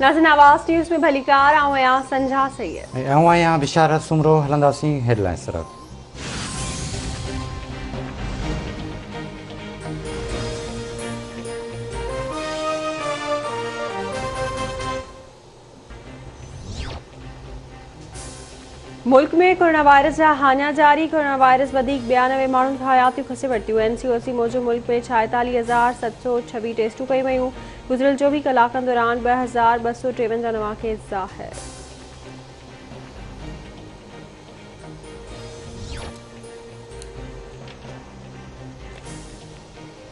नाज़रीन, आवाज़ न्यूज़ में भलीकार आऊं संझा सैयद ऐं बिशारत सुमरो हलंदासीं हेडलाइंस तरफ़। मुल्क में कोरोना वायरस जा हानिया जारी। कोरोना वायरस 92 माण्हुनि खां हयातियूं खसे वरितियूं। NCOC मूजिबि मुल्क में 46,726 टेस्टूं कयूं वयूं। गुज़िरियल 24 कलाकनि दौरान 2,253 नवां केस ज़ाहिर।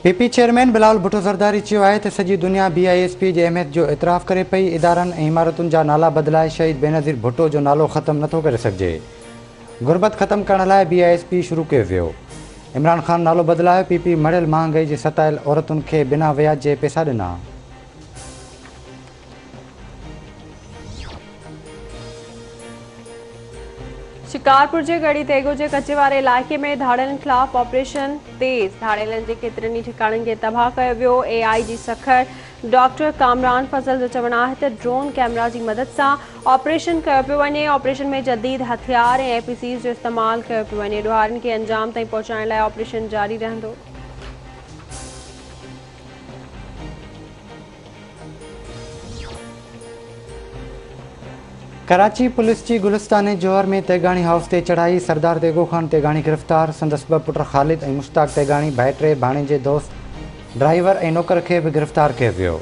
PP चेयरमैन बिलावल भुट्टो ज़रदारी चयो आहे त सॼी दुनिया BISP जी अहमियत जो इतराफ़ करे पई। इदारनि ऐं इमारतुनि जा नाला बदिलाए शहीद बेनज़ीर भुट्टो जो नालो ख़त्म नथो करे सघिजे। गुरबत ख़त्म करण लाइ BISP शुरू कयो वियो। इमरान ख़ान नालो बदिलायो। PP मड़ियल महांगाई जे सतायल औरतुनि खे बिना वियाज जे पैसा ॾिना। शिकारपुर के गढ़ी तेगो के कचे वारे इलाके में धाड़ेलनि खिलाफ ऑपरेशन तेज़। धाड़ेलनि के केतिरनि ई ठिकाणनि खे तबाह कयो वियो। AIG सखर डॉक्टर कामरान फज़ल जो चवणु आहे त ड्रोन कैमरा की मदद से ऑपरेशन कयो पियो वञे। ऑपरेशन में जदीद हथियार ऐं APCs जो इस्तेमाल कयो पियो वञे। ॾोहारियुनि खे अंजाम ताईं पहुचाइण लाइ ऑपरेशन जारी रहंदो। कराची पुलिस की गुलिस्तान जौहर में तेगानी हाउस ते चढ़ाई। सरदार तेगो खान तेगानी गिरफ़्तार। संदसि ॿ पुट ख़ालिद ऐं मुश्ताक तेगानी भाइटे भाणे दोस्त ड्राइवर ऐं नौकर खे भी गिरफ़्तार किया वियो।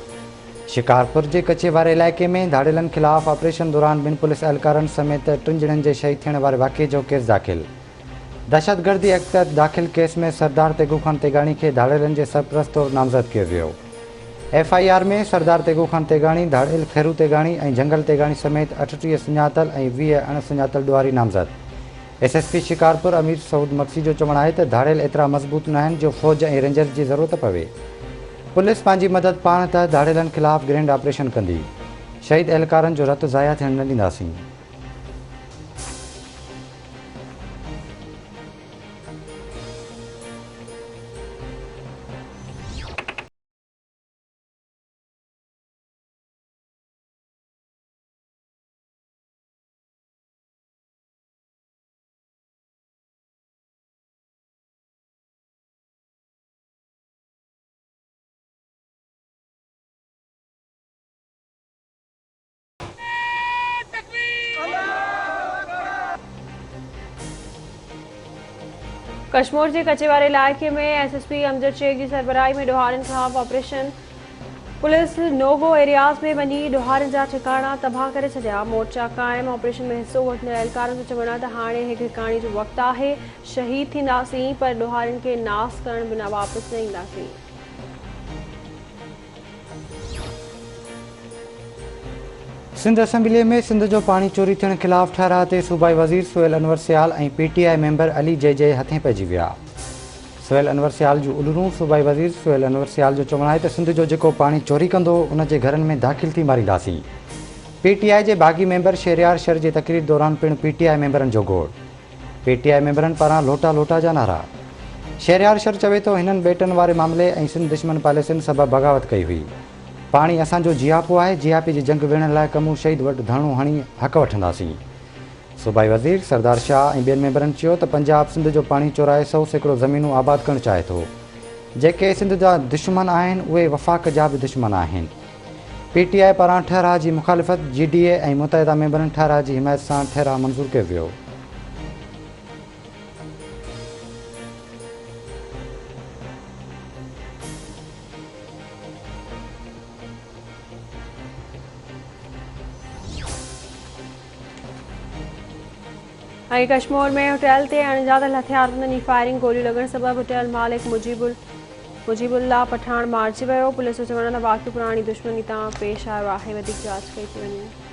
शिकारपुर के कचे वारे इलाके में धाड़ेलनि खिलाफ ऑपरेशन दौरान 2 पुलिस एहलकारनि समेत 3 ॼणनि के शहीद थियण वारे वाक़े जो केस दाख़िल। दहशतगर्दी एक्ट तहत दाख़िल केस में सरदार तेगो खान तेगानी के धाड़ेलनि के सरपरस्त तौर नामज़द किया वियो। FIR में सरदार तेगो खान तेगानी, धाड़ेल खैरू तेगानी ऐं जंगल तेगानी समेत 38 सुञातल ऐं 20 अणसुञातल ॾुआरी नामज़द। SSP शिकारपुर अमीर सऊद मक्सी जो चवणु आहे त धाड़ेल एतिरा मज़बूत न आहिनि जो फ़ौज ऐं रेंजर्स की ज़रूरत पवे। पुलिस पंहिंजी मदद पाण तहत धाड़ेलनि खिलाफ ग्रैंड ऑपरेशन कंदी। शहीद एहलकारनि जो रत ज़ाया थियण न ॾींदासीं। कश्मीर के कचे वारे इलाके में SSP अमजद शेख की सरबराही में ॾोहारियुनि खिलाफ ऑपरेशन। पुलिस नोगो एरियाज़ में वही ॾोहारियुनि जा ठिकाना तबाह करे छॾिया। मोर्चा कायम। ऑपरेशन में हिस्सो वठंदड़ एहलकारनि जो चवणु आहे त हाणे हिकु हिकाणी जो वक़्तु आहे। शहीद थींदासीं पर ॾोहारियुनि खे नास करण बिना वापसि न ईंदासीं। सिंध असेंबली में सिंध जो पानी चोरी थियण खिलाफ ठाराह ते सूबाई वज़ीर सुहेल अनवर सियाल ऐं PTI मेंबर अली जे हथें पइजी विया। सुहेल अनवर सियाल जो उलरूं सूबाई वज़ीर सुहेल अनवर सियाल जो चवणु आहे त सिंध जो जेको पानी चोरी कंदो उन जे घरनि में दाख़िल थी मारींदासीं। PTI जे बागी मेंबर शहरियार शर जी तकरीर दौरान पिणु PTI मेंबरनि जो गोड़। PTI मेंबरनि पारां लोटा लोटा जा नारा। शहरियार शर चवे थो हिननि बेटनि वारे मामले ऐं सिंध दुश्मन पॉलिसियुनि सबबि बग़ावत कई हुई। पाणी असांजो जियापो आहे। जियापी जी जंग विढ़ण लाइ कमूं शहीद वटि धरणो हणी हक़ वठंदासीं। सूबाई वज़ीर सरदार शाह ऐं ॿियनि मेंबरनि चयो त पंजाब सिंध जो पाणी चोराए 100 एकड़ ज़मीनूं आबाद करणु चाहे थो। जेके सिंध जा दुश्मन आहिनि उहे वफ़ाक़ जा बि दुश्मन आहिनि। PTI पारां ठहराह जी मुखालिफ़त GDA ऐं मुतहिदा मेंबरनि ठहराह जी हिमायत सां ठहराह मंज़ूर कयो वियो। कश्मीर में होटल ते अणॼातल हथियारबंदनि जी फायरिंग गोलियूं लॻण सबबि होटल मालिक मुजीबुल्लाह पठान मारिजी वियो। पुलिस जो चवणु आहे त वाक़ियो पुराणी दुश्मनी तां पेश आयो आहे। वधीक जांच कई थी वञे।